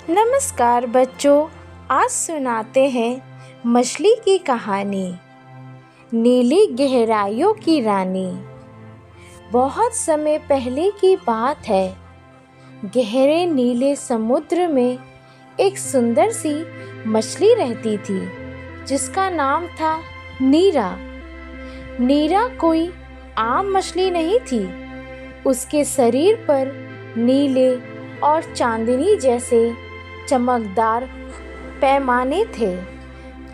नमस्कार बच्चों, आज सुनाते हैं मछली की कहानी। नीली गहराइयों की रानी। बहुत समय पहले की बात है। गहरे नीले समुद्र में एक सुंदर सी मछली रहती थी जिसका नाम था नीरा। नीरा कोई आम मछली नहीं थी। उसके शरीर पर नीले और चांदनी जैसे चमकदार पैमाने थे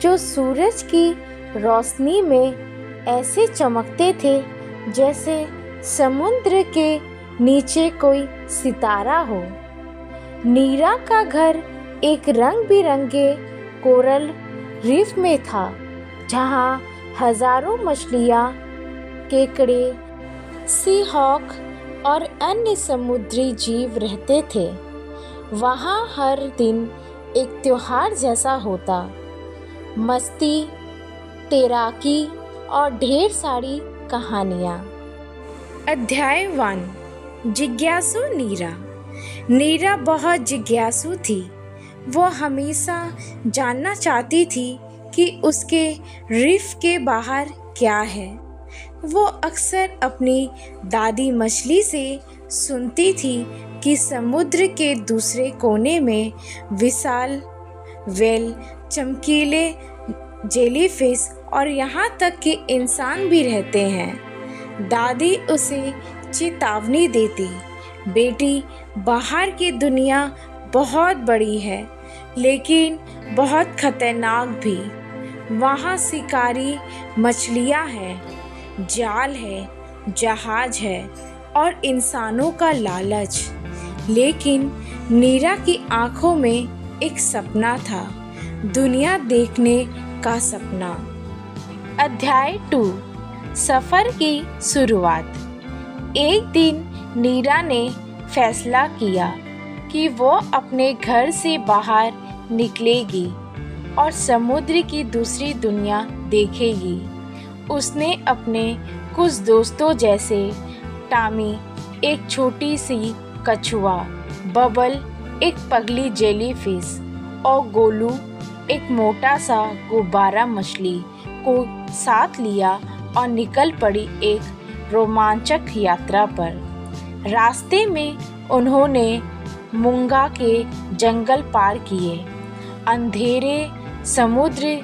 जो सूरज की रोशनी में ऐसे चमकते थे जैसे समुद्र के नीचे कोई सितारा हो। नीरा का घर एक रंग बिरंगे कोरल रीफ में था जहाँ हजारों मछलियाँ, केकड़े, सी हॉक और अन्य समुद्री जीव रहते थे। वहाँ हर दिन एक त्योहार जैसा होता। मस्ती, तैराकी और ढेर सारी कहानियाँ। अध्याय 1। जिज्ञासु नीरा। नीरा बहुत जिज्ञासु थी। वो हमेशा जानना चाहती थी कि उसके रीफ के बाहर क्या है। वो अक्सर अपनी दादी मछली से सुनती थी कि समुद्र के दूसरे कोने में विशाल व्हेल, चमकीले जेलीफिश और यहाँ तक कि इंसान भी रहते हैं। दादी उसे चेतावनी देती, बेटी, बाहर की दुनिया बहुत बड़ी है लेकिन बहुत खतरनाक भी। वहाँ शिकारी मछलियाँ हैं, जाल है, जहाज है और इंसानों का लालच। लेकिन नीरा की आंखों में एक सपना था, दुनिया देखने का सपना। अध्याय 2। सफर की शुरुआत। एक दिन नीरा ने फैसला किया कि वो अपने घर से बाहर निकलेगी और समुद्र की दूसरी दुनिया देखेगी। उसने अपने कुछ दोस्तों जैसे टामी, एक छोटी सी कछुआ, बबल, एक पगली जेलीफिश और गोलू, एक मोटा सा गुब्बारा मछली को साथ लिया और निकल पड़ी एक रोमांचक यात्रा पर। रास्ते में उन्होंने मूंगा के जंगल पार किए, अंधेरे समुद्र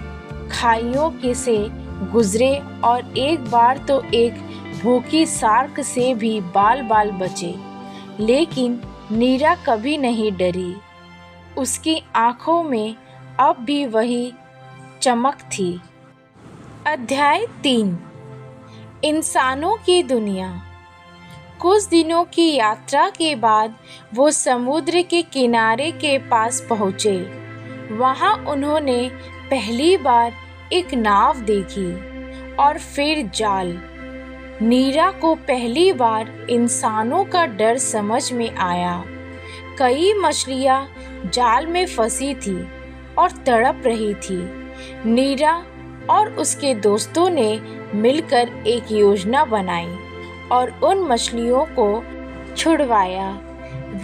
खाइयों के से गुजरे और एक बार तो एक भूखी शार्क से भी बाल बाल बचे। लेकिन नीरा कभी नहीं डरी। उसकी आंखों में अब भी वही चमक थी। अध्याय 3। इंसानों की दुनिया। कुछ दिनों की यात्रा के बाद वो समुद्र के किनारे के पास पहुँचे। वहाँ उन्होंने पहली बार एक नाव देखी और फिर जाल। नीरा को पहली बार इंसानों का डर समझ में आया। कई मछलियाँ जाल में फंसी थी और तड़प रही थी। नीरा और उसके दोस्तों ने मिलकर एक योजना बनाई और उन मछलियों को छुड़वाया।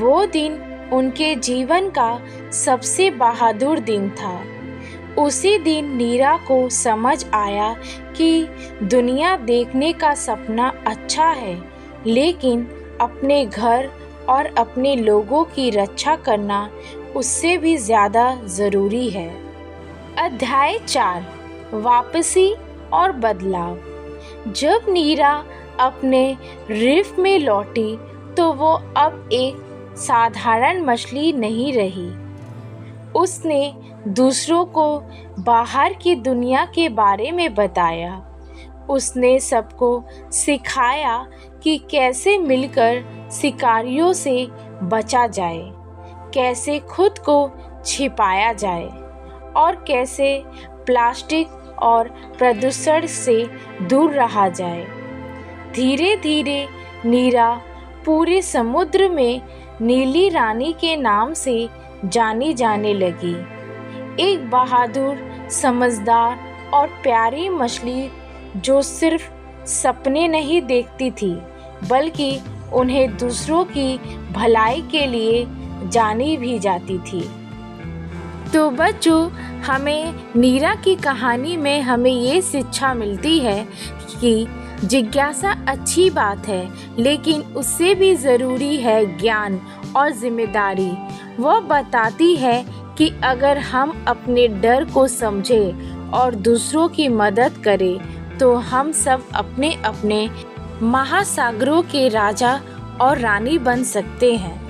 वो दिन उनके जीवन का सबसे बहादुर दिन था। उसी दिन नीरा को समझ आया कि दुनिया देखने का सपना अच्छा है लेकिन अपने घर और अपने लोगों की रक्षा करना उससे भी ज़्यादा ज़रूरी है। अध्याय 4। वापसी और बदलाव। जब नीरा अपने रीफ में लौटी तो वो अब एक साधारण मछली नहीं रही। उसने दूसरों को बाहर की दुनिया के बारे में बताया। उसने सबको सिखाया कि कैसे मिलकर शिकारियों से बचा जाए, कैसे खुद को छिपाया जाए और कैसे प्लास्टिक और प्रदूषण से दूर रहा जाए। धीरे धीरे नीरा पूरे समुद्र में नीली रानी के नाम से जानी जाने लगी। एक बहादुर, समझदार और प्यारी मछली जो सिर्फ सपने नहीं देखती थी बल्कि उन्हें दूसरों की भलाई के लिए जानी भी जाती थी। तो बच्चों, हमें नीरा की कहानी में हमें ये शिक्षा मिलती है कि जिज्ञासा अच्छी बात है, लेकिन उससे भी ज़रूरी है ज्ञान और जिम्मेदारी। वह बताती है कि अगर हम अपने डर को समझें और दूसरों की मदद करें तो हम सब अपने अपने महासागरों के राजा और रानी बन सकते हैं।